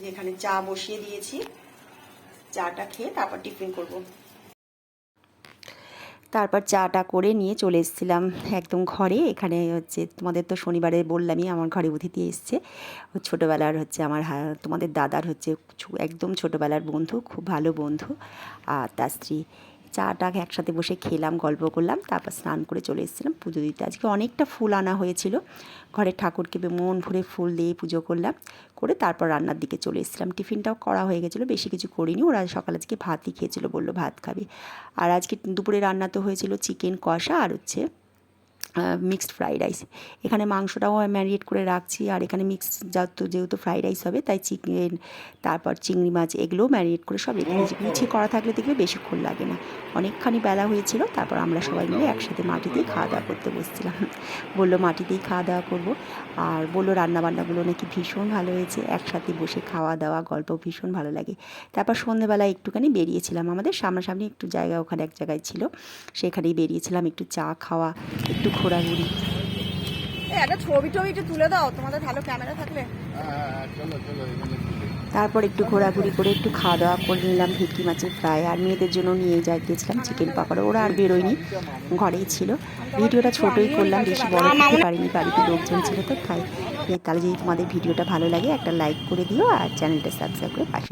যেখানে চা বসিয়ে দিয়েছি, চাটা খেয়ে তারপর টিফিন করব। তারপর চাটা করে নিয়ে চলে এসেছিলাম একদম ঘরে। এখানে হচ্ছে তোমাদের তো শনিবারে বললামই আমার ঘরে অতিথি এসছে। ছোটোবেলার হচ্ছে আমার তোমাদের দাদার হচ্ছে একদম ছোটোবেলার বন্ধু, খুব ভালো বন্ধু, আর তার স্ত্রী। চাটা একসাথে বসে খেলাম, গল্প করলাম, তারপর স্নান করে চলে এসেছিলাম পুজো দিতে। আজকে অনেকটা ফুল আনা হয়েছিল, ঘরের ঠাকুরকে মন ভরে ফুল দিয়ে পুজো করলাম, করে তারপর রান্নার দিকে চলে এসেছিলাম। টিফিনটাও করা হয়ে গেছিলো, বেশি কিছু করিনি। ওরা সকালে আজকে ভাতই খেয়েছিলো, বললো ভাত খাবে। আর আজকে দুপুরে রান্না তো হয়েছিল চিকেন কষা আর হচ্ছে মিক্সড ফ্রাইড রাইস। এখানে মাংসটাও ম্যারিনেট করে রাখছি, আর এখানে মিক্সড যেহেতু ফ্রাইড রাইস হবে, তাই চিকেন, তারপর চিংড়ি মাছ, এগুলোও ম্যারিনেট করে সব রেখে দিয়েছি। গুছিয়ে করা থাকলে দেখবে বেশিক্ষণ লাগে না। অনেকখানি বেলা হয়েছিল, তারপর আমরা সবাই মিলে একসাথে মাটিতেই খাওয়া দাওয়া করতে বসছিলাম। বললো মাটিতেই খাওয়া দাওয়া করবো, আর বললো রান্নাবান্নাগুলো নাকি ভীষণ ভালো হয়েছে, একসাথে বসে খাওয়া দাওয়া গল্প ভীষণ ভালো লাগে। তারপর সন্ধ্যেবেলা একটুখানি বেরিয়েছিলাম, আমাদের সামনাসামনি একটু জায়গা, ওখানে এক জায়গায় ছিল, সেখানেই বেরিয়েছিলাম একটু চা খাওয়া, একটু ঘোরাঘুরি। একটা ছবি একটু তুলে দাও, তোমাদের ভালো ক্যামেরা থাকলে। তারপর একটু ঘোরাঘুরি করে একটু খাওয়া দাওয়া করে নিলাম, ভেটকি মাছের ফ্রাই, আর মেয়েদের জন্য নিয়ে গেছিলাম চিকেন পাকোড়া। ওরা আর বেরোয়নি, ঘরেই ছিল। ভিডিওটা ছোটোই করলাম, বেশি বড় করতে পারিনি, বাড়িতে লোকজন ছিল তো তাই। তাহলে যদি তোমাদের ভিডিওটা ভালো লাগে একটা লাইক করে দিও, আর চ্যানেলটা সাবস্ক্রাইব করে পাশে